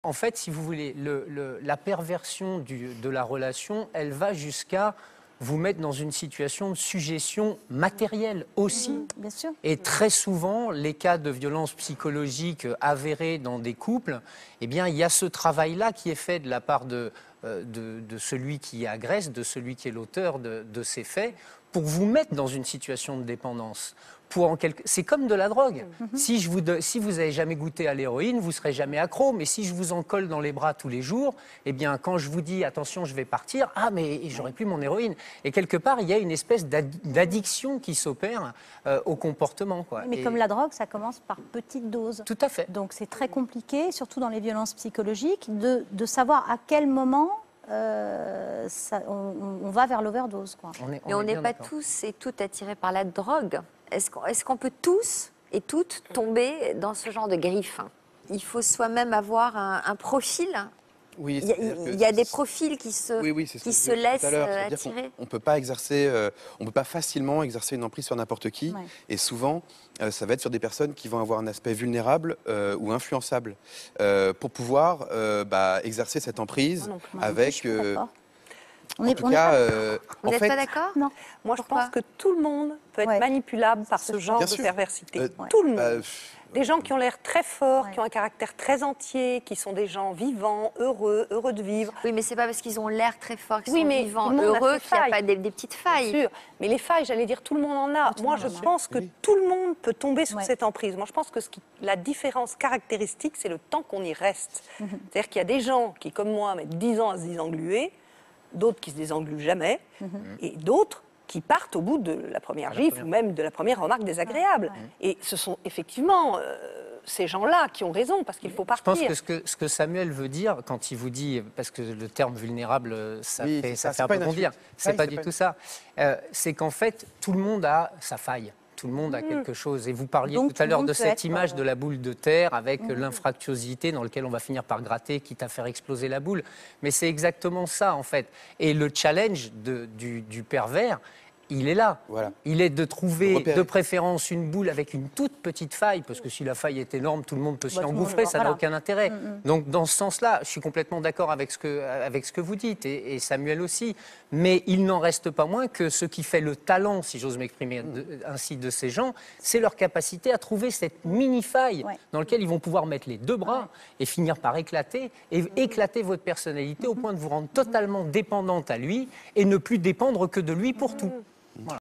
En fait, si vous voulez, la perversion de la relation, elle va jusqu'à vous mettre dans une situation de suggestion matérielle aussi. Bien sûr. Et très souvent, les cas de violence psychologique avérés dans des couples, eh bien, il y a ce travail-là qui est fait de la part de celui qui agresse, de celui qui est l'auteur de ces faits, pour vous mettre dans une situation de dépendance. C'est comme de la drogue. Si vous n'avez jamais goûté à l'héroïne, vous ne serez jamais accro. Mais si je vous en colle dans les bras tous les jours, eh bien, quand je vous dis, attention, je vais partir, ah, mais j'aurai plus mon héroïne. Et quelque part, il y a une espèce d'addiction qui s'opère au comportement, quoi. Mais comme la drogue, ça commence par petites doses. Tout à fait. Donc c'est très compliqué, surtout dans les violences psychologiques, de savoir à quel moment on va vers l'overdose. Mais on n'est pas tous et toutes attirés par la drogue. Est-ce qu'on peut tous et toutes tomber dans ce genre de griffes? Il faut soi-même avoir un profil. Oui, il y a des profils qui se laissent attirer. On ne peut pas on peut pas facilement exercer une emprise sur n'importe qui. Ouais. Et souvent, ça va être sur des personnes qui vont avoir un aspect vulnérable ou influençable pour pouvoir exercer cette emprise avec. Vous n'êtes pas d'accord? Non. Moi, je pense que tout le monde peut être manipulable par ce genre de perversité. Tout le monde. Des gens qui ont l'air très forts, qui ont un caractère très entier, qui sont des gens vivants, heureux de vivre. Oui, mais c'est pas parce qu'ils ont l'air très forts, qu'ils sont vivants, heureux, qu'il n'y a pas des petites failles. Bien sûr. Mais les failles, j'allais dire, tout le monde en a. Moi, je pense que tout le monde peut tomber sous cette emprise. Moi, je pense que la différence caractéristique, c'est le temps qu'on y reste. C'est-à-dire qu'il y a des gens qui, comme moi, mettent 10 ans à se désengluer, d'autres qui se désengluent jamais, et d'autres qui partent au bout de la première gifle ou même de la première remarque désagréable. Et ce sont effectivement ces gens-là qui ont raison, parce qu'il faut partir. Je pense que ce que Samuel veut dire, quand il vous dit, parce que le terme vulnérable, ça fait un peu bondir, c'est pas du tout ça, c'est qu'en fait, tout le monde a sa faille. Tout le monde a quelque chose. Et vous parliez tout à l'heure de cette image de la boule de terre avec l'infractuosité dans laquelle on va finir par gratter, quitte à faire exploser la boule. Mais c'est exactement ça, en fait. Et le challenge du pervers, il est là. Voilà. Il est de trouver de préférence une boule avec une toute petite faille, parce que si la faille est énorme, tout le monde peut s'y engouffrer, ça n'a aucun intérêt. Donc dans ce sens-là, je suis complètement d'accord avec ce que vous dites, et Samuel aussi. Mais il n'en reste pas moins que ce qui fait le talent, si j'ose m'exprimer ainsi, de ces gens, c'est leur capacité à trouver cette mini-faille dans laquelle ils vont pouvoir mettre les deux bras et finir par éclater, et éclater votre personnalité au point de vous rendre totalement dépendante à lui et ne plus dépendre que de lui pour tout.